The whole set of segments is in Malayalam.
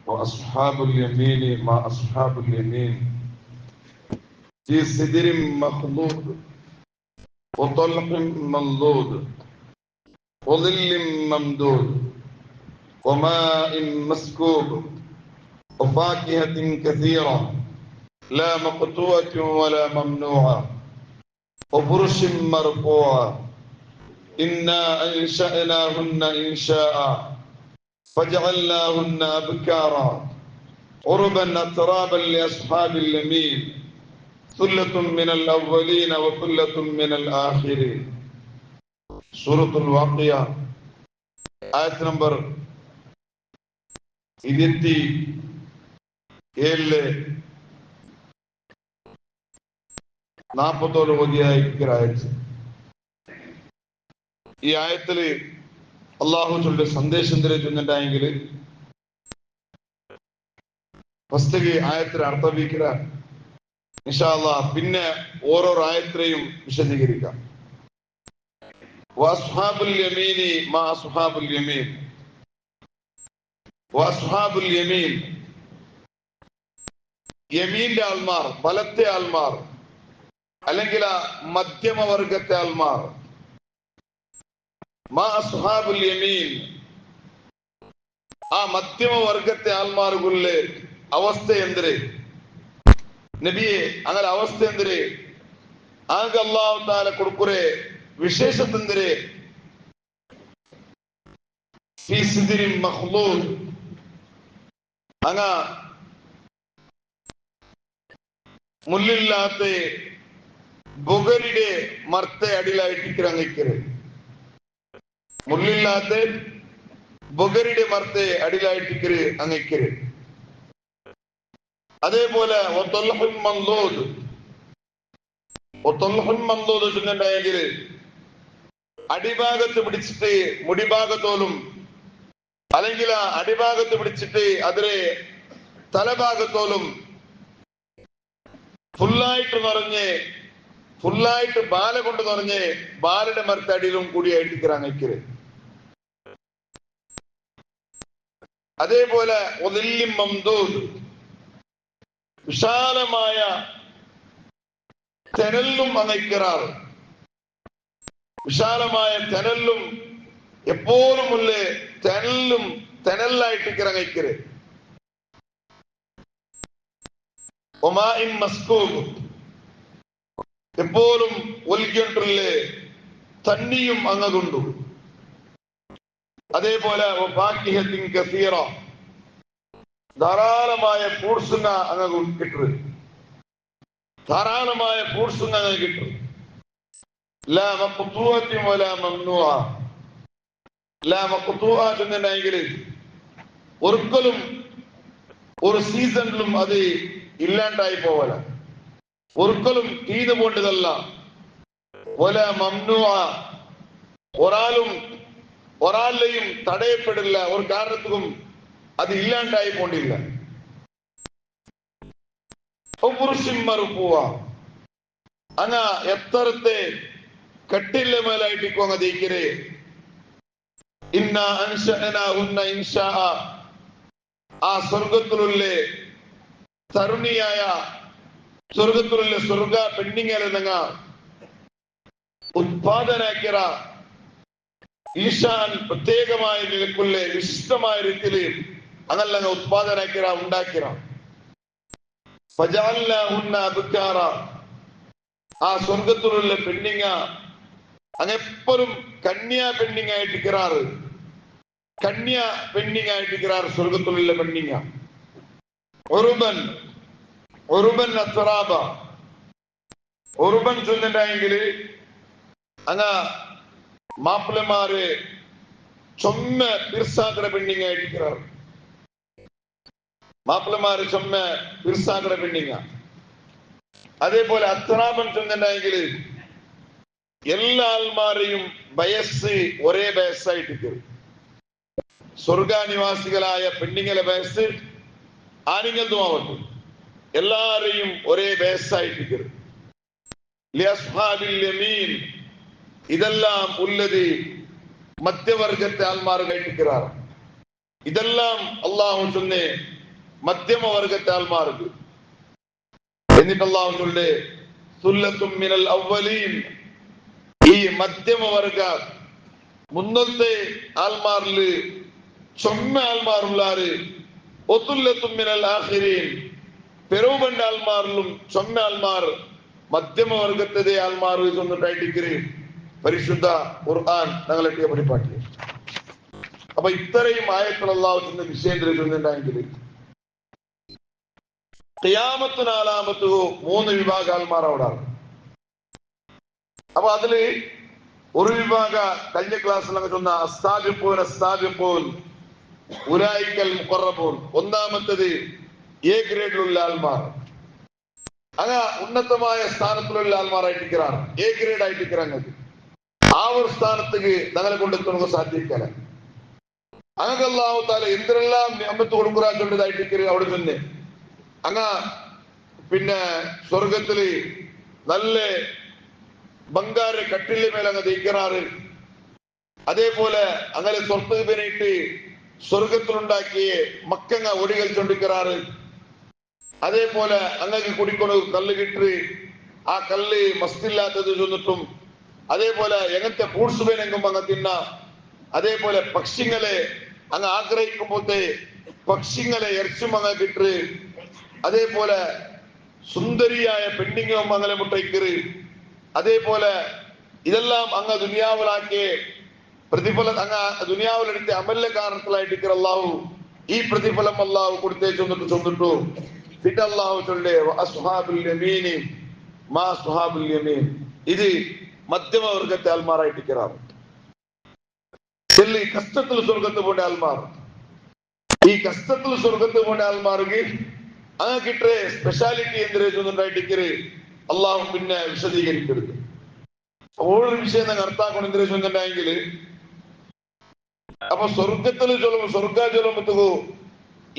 وأصحاب اليمين ما أصحاب اليمين في سدر مخضود وطلح منضود وظل ممدود وماء مسكوب وفاكهة كثيرة لا مقطوعة ولا ممنوعة وفرش مرفوعة إنا أنشأناهن إنشاء فجعلناهن أبكارا عربا أترابا لأصحاب اليمين ثلة من الأولين وثلة من الآخرين. سورة الواقعة آية نمبر 27-40 ഓതിയായിരിക്കുന്ന ആയത്ത്. ഈ ആയത്തില് അള്ളാഹു ചൊല്ലിയ സന്ദേശം തിരിച്ചുണ്ടായെങ്കിൽ ഫസ്റ്റ് ആയത്തിന് അർത്ഥവിക്കുക ഇൻഷാ അല്ലാഹ്, പിന്നെ ഓരോ ആയത്തിനെയും വിശദീകരിക്കാം. വഅസ്ഹാബുൽ യമീനി മാ അസ്ഹാബുൽ യമീൻ. വഅസ്ഹാബുൽ യമീൻ, യമീന്റെ ആൾമാർ, വലത്തെ ആൾമാർ, അല്ലെങ്കിൽ മധ്യമവർഗത്തെ ആൾമാർ. മാ അസ്ഹാബുൽ യമീൻ, ആ മധ്യമവർഗത്തെ ആൾമാർക്കുള്ള അവസ്ഥ എന്തിര് നബിയെ? അങ്ങനെ അവസ്ഥ എന്തിര്? ആകെ അല്ലാഹു തആല കൊടുക്കുറെ വിശേഷത്തെന്തിര്? ഫീ സിദ്രിൻ മഖ്ലൂദ്, അങ്ങ മുള്ളില്ലാത്ത ബുഗരിയുടെ മർത്തെ അടിയിലായിട്ട് അങ്ങേക്കര്. മുള്ളില്ലാത്ത ബുഗരിയുടെ മർത്തെ അടിയിലായിട്ട് അങ്ങേക്കര്. അതേപോലെ ചെന്നിട്ടുണ്ടെങ്കിൽ അടിഭാഗത്ത് പിടിച്ചിട്ട് മുടിഭാഗത്തോലും, അല്ലെങ്കിൽ അടിഭാഗത്ത് പിടിച്ചിട്ട് അതിലെ തലഭാഗത്തോലും ഫുള്ളായിട്ട് നിറഞ്ഞ്, ഫുള്ളായിട്ട് ബാല കൊണ്ട് നിറഞ്ഞ് ബാലയുടെ മരത്തടിയിലും കൂടിയായിട്ട് അങ്ങേക്കര്. അതേപോലെ ഒന്നില്ലിം മംദൂദ്, വിശാലമായ തെനലും അങ്ങേക്കറാറ്. വിശാലമായ തെനലും എപ്പോഴും ഉള്ള തെനലും തെനലായിട്ട് അങ്ങേക്കര്. ഒമാഇൻ മസ്കൂബ്, എപ്പോഴും ഒലിക്കൊണ്ടുള്ള തന്നിയും അങ്ങതുണ്ടു. അതേപോലെ ഫാക്കിഹത്തിൻ കസീറ, ധാരാളമായ ഫ്രൂട്ട്സ് അങ്ങ് കിട്ടു. ധാരാളമായ ഫ്രൂട്ട്സ് അങ്ങ് കിട്ടും. ലാ മഖ്തൂഅത്തിൻ വലാ മംനൂഅ. ലാ മഖ്തൂഅ എന്നുണ്ടെങ്കിൽ ഒരിക്കലും ഒരു സീസണിലും അത് ഇല്ലാണ്ടായി പോവല, ഒരിക്കലും തീതു പോണ്ടതല്ല. വലാ മംനൂഅ, ഒരാളിലെയും തടയപ്പെടില്ല, ഒരു കാരണത്തിലും അത് ഇല്ലാണ്ടായി പോണ്ടില്ല. അങ്ങ എത്രത്തെ കട്ടില്ല മേലായിട്ട് അങ്ങ് ദയിക്കരേ. ഇന്നാ അൻശഅനാഹുന്ന ഇൻശാഅ, ആ സ്വർഗത്തിലുള്ള തരുണിയായ, സ്വർഗത്തിലുള്ള സ്വർഗ പെണ്ണിങ്ങനെ നിങ്ങ ഉത്പാദനാക്കിയ ഈശാൻ പ്രത്യേകമായ നിലക്കുള്ള വിശിഷ്ടമായ രീതിയിൽ അങ്ങല്ല ഉത്പാദനാക്കിയ ഉണ്ടാക്കിയ. ഫജഅൽനാഹുന്ന അബ്കാറ, ആ സ്വർഗത്തിലുള്ള പെണ്ണിങ്ങ അങ്ങെപ്പോഴും കന്യാ പെണ്ണിങ്ങായിട്ടിരിക്കാറ്. കന്യാ പെണ്ണിങ്ങായിട്ടിരിക്കാറ് സ്വർഗത്തിലുള്ള പെണ്ണിങ്ങ. ഒറുബൻ അത്റാബ, ഒറുബൻ ചെന്നിട്ടുണ്ടെങ്കിൽ അങ്ങ മാപ്പിളമാര് ചൊമ്മ പിർസാക്കട പെണ്ണിങ്ങായിട്ടിരിക്കാറ്. മാപ്പിളമാര് ചൊമ്മ പിർസാക്കട പെണ്ണിങ്ങ. അതേപോലെ അത്റാബൻ ചെന്നിട്ടുണ്ടെങ്കിൽ എല്ലാ ആൾമാരെയും വയസ്സ് ഒരേ വയസ്സായിട്ട്. സ്വർഗാനിവാസികളായ പെണ്ണിങ്ങളെ വയസ്സ് ആണിങ്ങൾക്കും ആവട്ടെ, എല്ലാരെയും ഒരേ വയസ്സായിട്ട്. ഇതെല്ലാം ഉള്ളത് മധ്യവർഗത്തെ ആൾമാർ കഴിപ്പിക്കാറ്. ഇതെല്ലാം അള്ളാഹു ചൊന്നെ മധ്യമ വർഗത്തെ ആൾമാർക്ക്. എന്നിട്ട് അള്ളാഹു ചൊല്ലേ സുല്ലത്തും മിനൽ അവ്വലീൻ, ഈ മധ്യമ വർഗ മുന്നത്തെ ആൾമാരില് ചൊമ്മ ആൾമാരുള്ളാറ് ഒത്തുല്ലത്തും മിനൽ ആഖിരീൻ, പെരുവണ്ട ആൾമാരിലും ചൊമ്മ ആൾമാർ മധ്യമ വർഗത്തെ ആൾമാർ ചൊന്നിട്ടായിട്ട് പരിശുദ്ധ ഖുർആൻ ഞങ്ങളെ പഠിപ്പാട്ടി. അപ്പൊ ഇത്രയും ആയത്തുകൾ അല്ലാഹു ചൊന്ന വിഷയം ചൊല്ലുന്നുണ്ടെങ്കിൽ ഖിയാമത്ത് നാലാമത്ത് 3 വിഭാഗ ആൾമാർ അവിടെ. അപ്പൊ അതില് ഒരു വിഭാഗ കഴിഞ്ഞ ക്ലാസ്സിൽ അങ്ങ് ചൊന്ന അസ്സാബിഖൂൻ അസ്സാബിഖൂൻ ഉലൈക്കൽ മുഖറബൂൻ, ഒന്നാമത്തത് എ ഗ്രേഡിലുള്ള ആൾമാർ, അങ്ങ ഉന്നതമായ സ്ഥാനത്തിലുള്ള ആൾമാരായിട്ടിരിക്കാണ്, എ ഗ്രേഡ് ആയിട്ടിരിക്കുന്നത്. ആ ഒരു സ്ഥാനത്തേക്ക് ഞങ്ങളെ കൊണ്ടെത്തുന്നത് സാധിക്കല. അങ്ങനെ അല്ലാഹു തആല എന്തെല്ലാം നിഅമത്ത് കൊടുക്കുറാൻ ചൊല്ലതായിട്ടിരിക്കുക അവിടെ തന്നെ. അങ്ങ പിന്നെ സ്വർഗത്തില് നല്ല ബംഗാറ് കട്ടിലെ മേലെ അങ്ങ് തയ്ക്കാറ്. അതേപോലെ അങ്ങനെ സ്വർത്തീപനായിട്ട് സ്വർഗത്തിലുണ്ടാക്കിയ മക്കങ്ങ ഒടികൾ ചൊണ്ടിക്കാറ്. അതേപോലെ അങ്ങക്ക് കുടിക്കൊണ്ട് കല്ല് കിട്ട്, ആ കല്ല് മസ്തില്ലാത്തത് ചൊന്നിട്ടും, അതേപോലെ എങ്ങനത്തെ ഫ്രൂട്ട്സ് വേണമെങ്കിലും അങ്ങ് തിന്ന. അതേപോലെ പക്ഷിങ്ങളെ അങ്ങ് ആഗ്രഹിക്കുമ്പോഴത്തെ പക്ഷിങ്ങളെ ഇറച്ചും അങ്ങ് കിട്ട്. അതേപോലെ സുന്ദരിയായ പെണ്ണിങ്ങും അങ്ങനെ മുട്ടയ്ക്കറ്. അതേപോലെ ഇതെല്ലാം അങ്ങ് ദുനിയാവിലാക്കിയ പ്രതിഫലം അങ്ങ് ദുനിയാവിലെടുത്ത അമലിന്റെ കാരണത്തിലായിട്ട് അല്ലാഹു ഈ പ്രതിഫലം അല്ലാഹു കൊടുത്തേ ചൊന്നിട്ടു. പിന്നെ അല്ലാഹു ചൊല്ലേ അസ്ഹാബുൽ യമീൻ മാ അസ്ഹാബുൽ യമീൻ, ഇത് മധ്യമ വർഗത്തെ ആൾമാരായിട്ടിരിക്കാറ്. കഷ്ടത്തിൽ സ്വർഗത്ത് പോണ്ട ആൾമാർ, ഈ കഷ്ടത്തിൽ സ്വർഗത്ത് പോണ്ട ആൾമാർക്ക് അങ്ങ് കിട്ടേ സ്പെഷ്യാലിറ്റി എന്തിനായിട്ടിരിക്കര് അള്ളാഹു പിന്നെ വിശദീകരിക്കരുത്. ഓരോ വിഷയം ഞങ്ങൾ അർത്ഥാക്കണം എന്തിനാണെങ്കിൽ അപ്പൊ സ്വർഗത്തിൽ ചൊല്ലുമ്പോ സ്വർഗ ചൊല്ലുമ്പോ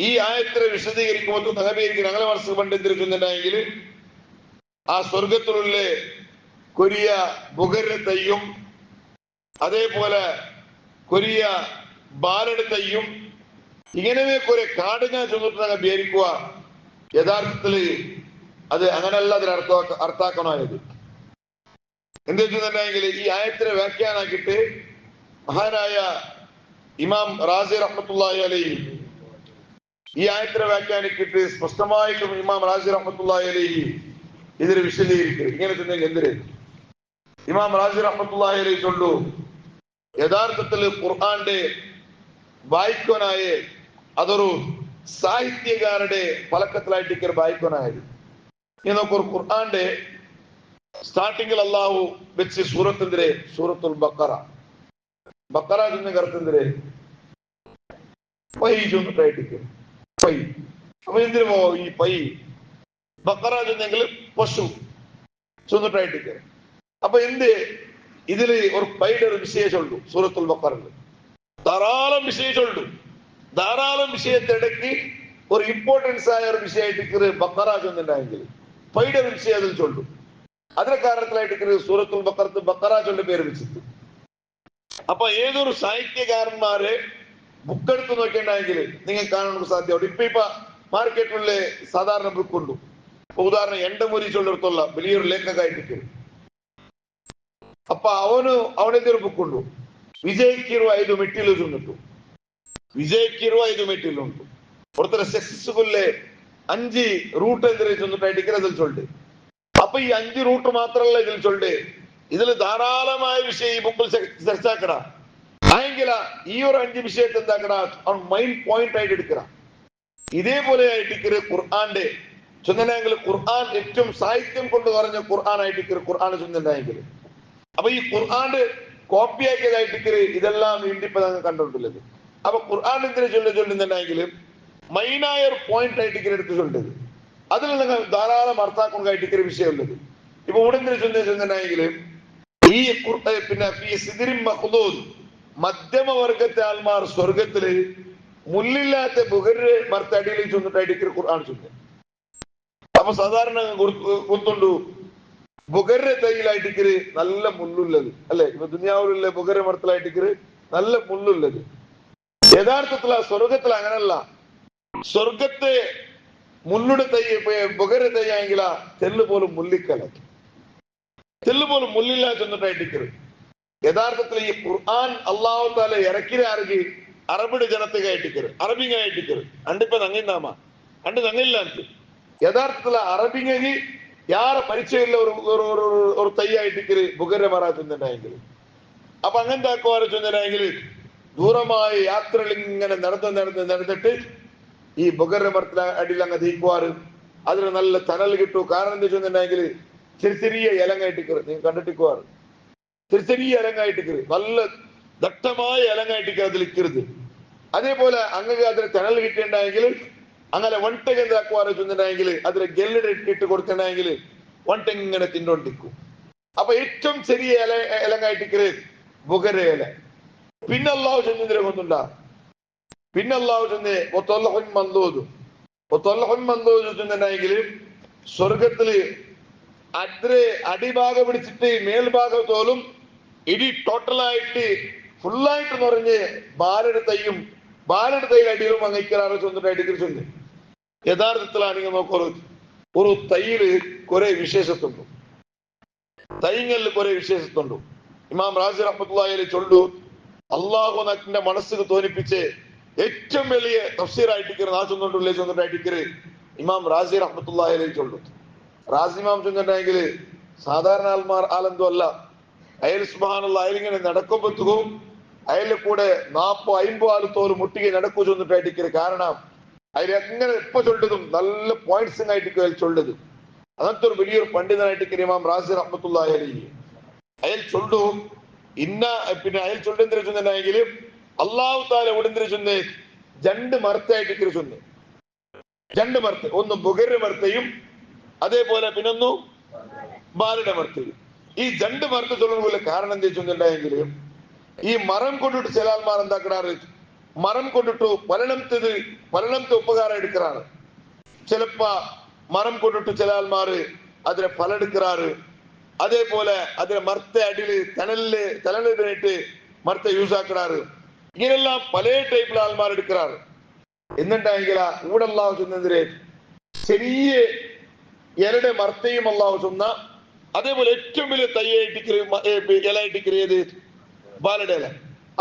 ഈ ആയത്തിനെ വിശദീകരിക്കുമ്പോൾ ഞങ്ങളെ മനസ്സിൽ പണ്ട് എന്തിരിക്കുന്നുണ്ടെങ്കിൽ ആ സ്വർഗത്തിലുള്ള കൊരിയ ബുഗരത്തെയും അതേപോലെ കൊരിയ ബാലെടുത്തെയും ഇങ്ങനെ കുറെ കാടുങ്ങ ചൊന്നിട്ട് ഞങ്ങൾ വിചാരിക്കുക. യഥാർത്ഥത്തില് അത് അങ്ങനെയല്ല അതിന് അർത്ഥാക്കണമായത്. എന്ത് വെച്ചിട്ടുണ്ടെങ്കിൽ ഈ ആയത്തിനെ വ്യാഖ്യാനാക്കിയിട്ട് മഹാനായ ഇമാം റാസി റഹ്മത്തുള്ളാഹി അലൈഹി ഈ ആയത്തിനെ വ്യാഖ്യാനിക്കിട്ട് സ്പഷ്ടമായിട്ടും ഇമാം റാസി റഹ്മത്തുള്ളാഹി അലൈഹി ഇതിന് വിശദീകരിക്കും. ഇങ്ങനെ ചെന്നെങ്കിൽ എന്തിന് ഇമാം റാസി റഹ്മത്തുള്ളാഹി അലൈഹി ചൊല്ലു, യഥാർത്ഥത്തിൽ ഖുർആന്റെ വായിക്കാനായ അതൊരു സാഹിത്യകാരുടെ ഫലക്കത്തിലായിട്ട് വായിക്കാനായത്. ഈ നോക്കൂ, ഖുർആന്റെ സ്റ്റാർട്ടിങ്ങിൽ അല്ലാഹു വെച്ച് സൂറത്തിൻ്റെ സൂറത്തുൽ ബഖറ ബഖറ ചെന്ന് കറുത്തിൻ്റെ പൈ ചൊന്നിട്ടായിട്ട് പൈ. അപ്പൊ എന്തിനു പോ ഈ പൈ ബഖറ ചെന്നെങ്കിൽ പശു ചൊന്നിട്ടായിട്ട്. അപ്പൊ എന്ത് ഇതില് ഒരു പൈയുടെ ഒരു വിശേഷമുള്ളൂ. സൂറത്തുൽ ബഖറയിൽ ധാരാളം വിശേഷമുള്ളൂ. ധാരാളം വിഷയത്തിടയ്ക്ക് ഒരു ഇമ്പോർട്ടൻസ് ആയ ഒരു വിഷയമായിട്ട് ബഖറ ചൊന്നുണ്ടായെങ്കിൽ പൈയുടെ ഒരു വിഷയം അതിൽ ചൊല്ലു. അതിന്റെ കാരണത്തിലായിട്ട് സൂറത്തുൽ ബഖറത്ത് ബഖറ ചൊല്ല് പേര് വെച്ചിട്ട്. അപ്പൊ ഏതൊരു സാഹിത്യകാരന്മാരെ ബുക്കെടുത്ത് നോക്കിയിട്ടുണ്ടെങ്കിൽ നിങ്ങൾക്ക് കാണാൻ സാധ്യത. ഇപ്പൊ മാർക്കറ്റിലുള്ള സാധാരണ ബുക്കുണ്ട്. ഉദാഹരണം എണ്ടമുരി ചൊല്ലിടത്തുള്ള വലിയൊരു ലേഖകമായിട്ട് അപ്പൊ അവനെന്തൊരു ബുക്കുണ്ട്, വിജയ്ക്കിರುವ 5 ಮೆಟ್ಟಿಲು ചൊന്നിട്ടു. വിജയ്ക്കിರುವ 5 ಮೆಟ್ಟಿಲು ಉಂಟು. ഒരുത്തര സക്സസ്ഫുള്ള് 5 റൂട്ട് എന്തിനെ ചൊന്നിട്ടായിട്ട് അതിൽ ചൊല്ല്. അപ്പൊ ഈ 5 റൂട്ട് മാത്രമല്ല ഇതിൽ ചൊല്ല്, ഇതിൽ ധാരാളമായ വിഷയം ഈ മുമ്പിൽ ചർച്ചാക്കട ആയെങ്കില ഈ ഒരു 5 വിഷയത്തെ എന്താക്കട അവൻ മെയിൻ പോയിന്റ് ആയിട്ട് എടുക്കട. ഇതേപോലെ ആയിട്ട് ഖുർആന്റെ ചൊന്നലെങ്കിൽ ഖുർആൻ ഏറ്റവും സാഹിത്യം കൊണ്ട് പറഞ്ഞ ഖുർആൻ ആയിട്ട് ഖുർആൻ ചൊന്നുണ്ടായെങ്കിൽ അപ്പൊ ഈ ഖുർആന്റെ കോപ്പിയാക്കിയതായിട്ട് ഇതെല്ലാം വീണ്ടിപ്പോ ഞങ്ങൾ കണ്ടിട്ടുള്ളത്. അപ്പൊ ഖുർആൻ എന്തിനെ ചൊല്ലുന്നുണ്ടെങ്കിൽ മെയിനായ ഒരു പോയിന്റ് ആയിട്ട് എടുത്ത് ചൊല്ലത്. അതിൽ നിങ്ങൾ ധാരാളം അർത്ഥാക്കുന്നതായിട്ട് വിഷയമുള്ളത്. ഇപ്പൊ ഉടനെ ചൊല്ലുന്നുണ്ടെങ്കിൽ ഈ പിന്നെ മധ്യമ വർഗത്തെ ആൾമാർ സ്വർഗത്തില് മുല്ലില്ലാത്ത ബുഗര് മർത്തടിയിൽ ചൊന്നിട്ടായിട്ട് ഖുർആൻ ചൊല്ലുന്നത്. അപ്പൊ സാധാരണ കുത്തുണ്ടു ബുഗര തൈയിലായിട്ട് നല്ല മുള്ളുള്ളത് അല്ലെ. ഇപ്പൊ ദുനിയാവിലുള്ള ബുഗര മരത്തിലായിട്ട് നല്ല മുള്ളുള്ളത്. യഥാർത്ഥത്തിൽ ആ സ്വർഗത്തിൽ അങ്ങനല്ല. സ്വർഗത്തെ മുള്ളുടെ തൈ ബുഗര തയ്യെങ്കിൽ ആ തെല്ല് പോലും മുള്ളിക്കല, തെല്ല് പോലും മുള്ളില്ല ചെന്നിട്ടായിട്ടിക്കറ്. യഥാർത്ഥത്തിൽ ഈ ഖുർആൻ അള്ളാഹു താല ഇറക്കിരാറുകി അറബിയുടെ ജനത്തകായിട്ടിക്കറ്, അറബിങ്ങായിട്ടിക്കറ്. അണ്ടിപ്പോ നങ്ങിന്നാമ അണ്ട് നങ്ങില്ല. യഥാർത്ഥത്തിൽ അറബിങ്ങി യാറെ പരിചയമില്ല ഒരു തയ്യായിട്ടിക്കറ് ബുഗര മറ ചെന്നിട്ടായെങ്കിൽ. അപ്പൊ അങ്ങനത്തെ ആക്കുവാറ് ചെന്നിട്ടായെങ്കിൽ ദൂരമായ യാത്രകൾ ഇങ്ങനെ നടന്നിട്ട് ഈ ബുഗര മരത്തിൽ അടിയിൽ അങ്ങ് തീക്കുവാറ്. അതിന് നല്ല തണൽ കിട്ടൂ. കാരണം എന്താ ചെന്നിട്ടുണ്ടെങ്കിൽ ചെറിയ ഇലങ്ങായിട്ടിക്കറ്, നീ കണ്ടിട്ടിക്കുവാറ്. ചെറിയ ഇലങ്ങായിട്ടിക്കറ്, നല്ല ദട്ടമായ ഇലങ്ങായിട്ടിക്കറ് അതിൽ ഇക്കരുത്. അതേപോലെ അങ്ങനെ അതിന് തണൽ കിട്ടിയിട്ടുണ്ടെങ്കിൽ അങ്ങനെ വൺടെങ് എന്താക്കുവാറ് ചെന്നിട്ടുണ്ടെങ്കിൽ അതിന് ഗെല്ലിട ഇട്ട് കൊടുത്തിട്ടുണ്ടെങ്കിൽ വൺടെങ് ഇങ്ങനെ തിന്നോണ്ടിരിക്കും. അപ്പൊ ഏറ്റവും ചെറിയ ഇലങ്ങായിട്ടിക്കറ് ബുഗര ഇല. പിന്നെ അള്ളാഹു ചെന്നിട്ട് കൊണ്ടുണ്ടാ, പിന്നെ അള്ളാഹു ചെന്ന് ചെന്നിട്ടുണ്ടെങ്കിൽ സ്വർഗത്തില് അടിഭാഗം പിടിച്ചിട്ട് മേൽഭാഗത്തോലും ഇടി ടോട്ടലായിട്ട് ഫുള്ളായിട്ട് നിറഞ്ഞ് ബാലെടുത്തയും അടിയിലും അങ്ങിക്കാറ് ചെന്നിട്ട്. യഥാർത്ഥത്തിലാണെങ്കിൽ നോക്കൊരു ഒരു തൈയില് കുറെ വിശേഷത്തുണ്ട്, തൈങ്ങളിൽ കുറെ വിശേഷത്തുണ്ട്. ഇമാം റാസി റഹ്മത്തുള്ളാഹി അലൈഹി ചൊല്ലു, അള്ളാഹു നന്റെ മനസ്സിന് തോന്നിപ്പിച്ച് ഏറ്റവും വലിയ തഫ്സീറായിട്ടിക്കറ് നാശൊന്നുകൊണ്ടുള്ളേ ചെന്നിട്ടായിട്ടിക്കറ് ഇമാം റാസി റഹ്മത്തുള്ളാഹി അലൈഹി ചൊല്ലു. റാസി ഇമാം ചെന്നിട്ടുണ്ടെങ്കിൽ സാധാരണ ആളെന്തോ അല്ല. അയൽ സുബ്ഹാനല്ലാഹ് അയലിങ്ങനെ നടക്കുമ്പോഴത്തേക്കും അയലിൽ കൂടെ 40-50 ആളത്തോലും മുട്ടിಗೆ നടക്കൂ ചെന്നിട്ടായിട്ടിക്കറ്. കാരണം അതിൽ എങ്ങനെ എപ്പോ ചൊല്ലതും നല്ല പോയിന്റ്സിങ് ആയിട്ടിക്കും അയാൾ ചൊല്ലത്. അങ്ങനത്തെ ഒരു വലിയൊരു പണ്ഡിതനായിട്ടിക്കറ് ഇമാം റാസി റഹ്മത്തുള്ളാഹി അലൈഹി. അയാൾ ചൊല്ലു പിന്നെ അയാൾ ചൊല്ലുന്നെങ്കിൽ അള്ളാഹു താല ഉടനെ ചൊന്ന് രണ്ട് മർത്തായിട്ട് ചൊന്ന്, രണ്ട് മർത്ത്, ഒന്ന് ബുഗര മർത്തയും അതേപോലെ പിന്നൊന്നു ബാലയുടെ മർത്തയും. ഈ രണ്ട് മർത്ത് ചൊല്ലുന്ന കാരണം എന്താ ചൊന്നുണ്ടായെങ്കിൽ ഈ മരം കൊണ്ടിട്ട് ചില ആൾമാർ എന്താക്കണാറ്, മരം കൊണ്ടിട്ടു പലനത്തെ ഉപകാരം എടുക്കാറ്. ചിലപ്പോ മരം കൊണ്ടിട്ട് ചില ആൾമാര് അതിനെ ഫലെടുക്കാറ്. അതേപോലെ അതിനെ മർത്ത അടിയില് തണലിട്ട് മർത്ത യൂസ് ആക്കാറ്. ഇങ്ങനെല്ലാം പല ടൈപ്പിൽ ആൾമാർ എടുക്കാറ്. എന്നിട്ടായെങ്കിൽ ഇവിടെ അള്ളാഹു ചൊന്നെതിരെ ചെറിയ ഇലയുടെ മർത്തയും അള്ളാഹു ചൊന്ന, അതേപോലെ ഏറ്റവും വലിയ ഇലയായിട്ടിക്കറിയത് ബാലയുടെ ഇല.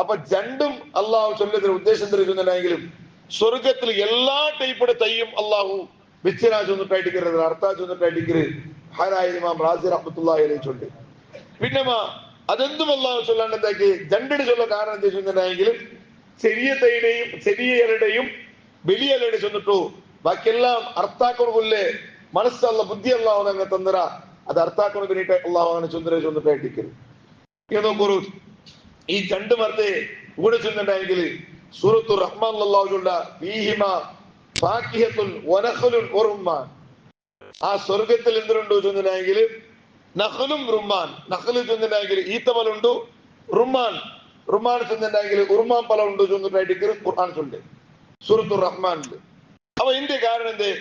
അപ്പൊ രണ്ടും അള്ളാഹു ചൊല്ലതിന് ഉദ്ദേശം തിരിച്ചുണ്ടെങ്കിലും സ്വർഗത്തിൽ എല്ലാ ടൈപ്പിയുടെ തയ്യും അള്ളാഹു വെച്ചിനാ ചൊന്നിട്ടായിട്ടിക്കരുത്, അർത്ഥ ചൊന്നിട്ടായിട്ടിക്കരുത് ഹാരായ ഇമാം റാസി റഹ്മത്തുള്ളാഹി അലൈഹി ചൊല്ലി. പിന്നെ അതെന്തും അള്ളാഹു ചൊല്ലാണ്ട് എന്താക്കി രണ്ടിന് ചൊല്ല. കാരണം എന്താ ചൊന്നിട്ടുണ്ടെങ്കിൽ ചെറിയ തൈയുടെയും ചെറിയ ഇലയുടെയും വലിയ ഇലയുടെ ചൊന്നിട്ടു ബാക്കിയെല്ലാം അർത്ഥാക്കൊടുകൊല്ലേ മനസ്സല്ല ബുദ്ധി അള്ളാഹു അങ്ങ് തന്നറ. അത് അർത്ഥാക്കൊടു പിന്നീട്ട് അള്ളാഹു അങ്ങനെ ചൊന്നിട്ടായിട്ടിക്കരുത്. നോക്കൂ, ഈ രണ്ട് മർത്തെ കൂടെ ചെന്നിട്ടുണ്ടെങ്കിൽ സൂറത്തു റഹ്മാൻ അല്ലാഹു ചൊല്ല ഫീഹിമ ഫാകിഹത്തുൻ വനഖലുൻ വറുമ്മാൻ. ആ സ്വർഗത്തിൽ എന്തുണ്ടോ ചെന്നിട്ടുണ്ടെങ്കിൽ നഖലും റുമ്മാൻ. നഖല് ചെന്നിട്ടുണ്ടെങ്കിൽ ഈത്തമലുണ്ട്, റുമ്മാൻ ചെന്നിട്ടുണ്ടെങ്കിൽ ഉറുമാൻ പല ഉണ്ട് ചെന്നിട്ടായിട്ട് ഖുർആൻ ചൊല്ല് സൂറത്തു റഹ്മാനില്. അപ്പൊ ഇതിന്റെ കാരണം എന്തേ?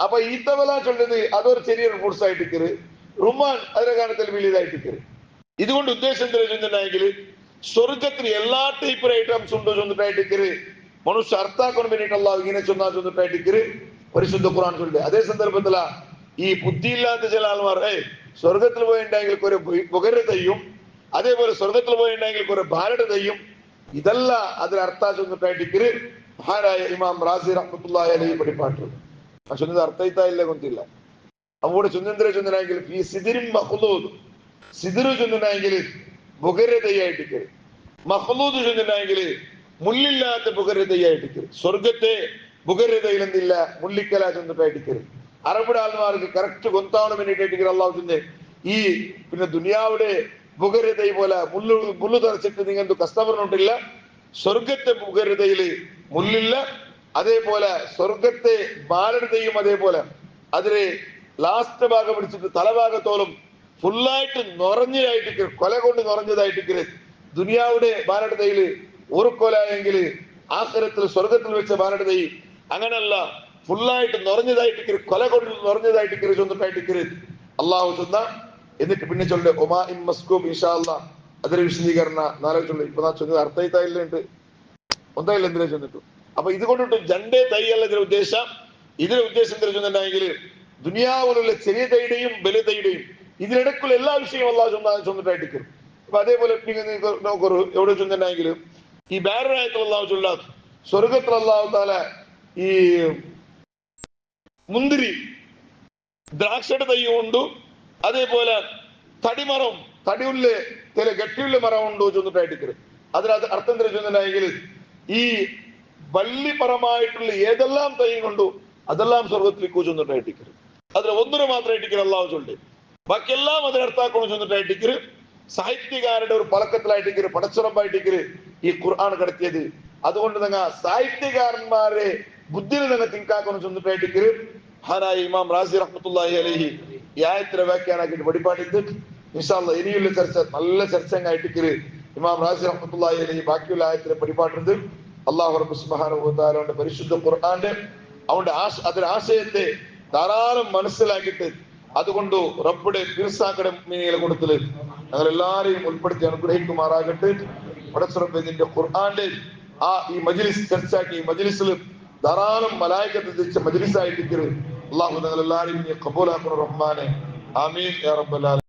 അപ്പൊ ഈത്തമല ചൊല്ലുന്നത് അതൊരു ചെറിയൊരു ഫ്രൂട്ട്സ് ആയിട്ടിക്കര്, റുമ്മാൻ അതിന്റെ കാരണത്തിൽ വലിയതായിട്ടിക്കര്. ഇതുകൊണ്ട് ഉദ്ദേശം ചെന്നിട്ടുണ്ടെങ്കിൽ സ്വർഗത്തിന് എല്ലാ ടൈപ്പ് ഐറ്റംസ് ഉണ്ടോ ചെന്നിട്ടായിട്ടിക്കര് മനുഷ്യ അർത്ഥാക്കാൻ വേണ്ടിയിട്ട് അള്ളാഹു ഇങ്ങനെ ചെന്നിട്ടായിട്ടിക്കര് പരിശുദ്ധ ഖുർആൻ ചൊല്ല്. അതേ സന്ദർഭത്തില ഈ ബുദ്ധിയില്ലാത്ത ചില ആൾമാർ സ്വർഗത്തിൽ പോയിട്ടുണ്ടെങ്കിൽ കുറെ ബുഗര തയ്യും, അതേപോലെ സ്വർഗത്തിൽ പോയിട്ടുണ്ടെങ്കിൽ കുറെ ബാലയുടെ തയ്യും, ഇതല്ല അതിന് അർത്ഥ ചെന്നിട്ടായിട്ടിക്കര് മഹാനായ ഇമാം റാസി റഹ്മത്തുള്ളാഹി അലൈഹി പഠിപ്പാട്ട്. ചൊന്നത് അർത്ഥയില്ല കൊണ്ടില്ല. അവിടെ ചൊന്നെന്തര ചൊന്നെങ്കിൽ ഈ സിദിരും മഖ്ലൂദ്, സിദിറു ചൊന്നെങ്കിൽ ബുഗര തയ്യായിട്ടിക്കര്, മഖ്ലൂദ് ചൊന്നെങ്കിൽ മുള്ളില്ലാത്ത ബുഗര തയ്യായിട്ടിക്കര്. സ്വർഗത്തെ ബുഗര തൈലെന്തില്ല മുള്ളിക്കല ചെന്നിട്ടായിട്ടിക്കര്. അറബിയുടെ ആൾമാർക്ക് കറക്റ്റ് കൊന്താവണം വേണ്ടിയിട്ടായിട്ടിക്കര് അള്ളാഹു ചൊന്ന് ഈ പിന്നെ ദുനിയാവിടെ ബുഗര തൈ പോലെ മുള്ളു തറച്ചിട്ട് നിങ്ങൾക്ക് കസ്റ്റമറിനോട്ടില്ല. സ്വർഗത്തെ ബുഗര തൈയില് മുള്ളില്ല. അതേപോലെ സ്വർഗത്തെ ബാലയുടെ തൈയും അതേപോലെ അതിന് ലാസ്റ്റ് ഭാഗം പിടിച്ചിട്ട് തലഭാഗത്തോളം ഫുള്ളായിട്ട് നിറഞ്ഞതായിട്ടിക്കര്, കൊല കൊണ്ട് നിറഞ്ഞതായിട്ടിക്കര്. ദുനിയാവിടെ ബാലയുടെ തൈയില് ഒരു കൊല എങ്കിൽ ആഖിറത്തിൽ സ്വർഗത്തിൽ വെച്ച ബാലയുടെ തൈ അങ്ങനല്ല, ഫുള്ളായിട്ട് നിറഞ്ഞതായിട്ടിക്കര്, കൊല കൊണ്ട് നിറഞ്ഞതായിട്ടിക്കര് ചൊന്നിട്ടായിട്ടിക്കര് അള്ളാഹു ചൊന്ന. എന്നിട്ട് പിന്നെ ചൊല്ല് ഒമാ ഇം മസ്കൂബ് ഇൻഷാ അല്ലാഹ്. അതൊരു വിശദീകരണ നാളെ ചൊല്ലു. ഇപ്പൊ ചൊന്നത് അർത്ഥയില്ല ഉണ്ട്. ഒന്നല്ല എന്തിനാ ചെന്നിട്ടു. അപ്പൊ ഇത് കൊണ്ടിട്ട് ജണ്ടേ തൈയല്ല ഇതിന്റെ ഉദ്ദേശം എന്താ ചെന്നിട്ടുണ്ടെങ്കിൽ ദുനിയാവിലുള്ള ചെറിയ തൈയുടെയും വലിയ തൈയുടെയും ഇതിനിടക്കുള്ള എല്ലാ വിഷയവും അള്ളാഹു ചൊന്നിട്ടായിട്ട്. അപ്പൊ അതേപോലെ നോക്കൂ എവിടെ ചെന്നിട്ടുണ്ടെങ്കിൽ ഈ വേറൊരായത്തിൽ അള്ളാഹു ചൊല്ലാ സ്വർഗത്തിൽ അള്ളാഹു താല ഈ മുന്തിരി ദ്രാക്ഷയുടെ തൈ ഉണ്ട്, അതേപോലെ തടിമരം തടിയുള്ള ചില ഗട്ടിയുള്ള മരം ഉണ്ട് ചെന്നിട്ടായിട്ട്. അതിനകത്ത് അർത്ഥം എന്താ ചെന്നിട്ടുണ്ടെങ്കിൽ ഈ വള്ളിപ്പറമായിട്ടുള്ള ഏതെല്ലാം തൈ കൊണ്ടു അതെല്ലാം സ്വർഗത്തിലേക്ക് ചെന്നിട്ടായിട്ട്. അതിൽ ഒന്നിനു മാത്രമായിട്ട് അള്ളാഹു ചൊല്ലി, ബാക്കിയെല്ലാം അതിനർത്ഥാക്കണം ചെന്നിട്ടായിട്ട്. സാഹിത്യകാരുടെ ഒരു പഴക്കത്തിലായിട്ട് പടച്ചുറമ്പായിട്ട് ഈ ഖുർആൻ കടത്തിയത്. അതുകൊണ്ട് നിങ്ങൾ സാഹിത്യകാരന്മാരെ ബുദ്ധിനെ നിങ്ങൾ തിങ്കാക്കണം ചെന്നിട്ടായിട്ട് ഹാനായി ഇമാം റാസി റഹ്മത്തുള്ളാഹി അലൈഹി ഈ ആയത്തിനെ വ്യാഖ്യാനാക്കിയിട്ട് പഠിപ്പാട്ടിട്ട് ഇൻഷാ അല്ലാഹ് ഇനിയുള്ള ചർച്ച നല്ല ചർച്ചയായിട്ട് ഇമാം റാസി റഹ്മത്തുള്ളാഹി അലൈഹി ബാക്കിയുള്ള ആയത്തിനെ പഠിപ്പാട്ടുണ്ട്. അല്ലാഹു റബ്ബ് സുബ്ഹാനഹു വ തആലയുടെ പരിശുദ്ധ ഖുർആന്റെ അവന്റെ അതിന്റെ ആശയത്തെ ധാരാളം മനസ്സിലാക്കിയിട്ട് അതുകൊണ്ട് റബ്ബുടെ ഫിർസാക്കടെ മീനികളെ കൊടുത്തത് ഞങ്ങൾ എല്ലാരെയും ഉൾപ്പെടുത്തി അനുഗ്രഹിക്കുമാറാകട്ടെ. പടച്ചുറപ്പ് ഇതിന്റെ ഖുർആന്റെ ഈ മജ്ലിസ് ചർച്ചയാക്കി മജ്ലിസിൽ ധാരാളം മലായികത്ത് തിരിച്ച മജ്ലിസായിട്ട് അല്ലാഹു ഞങ്ങൾ എല്ലാരെയും കബൂലാക്കണം റഹ്മാനെ. ആമീൻ യാ റബ്ബൽ ആലമീൻ.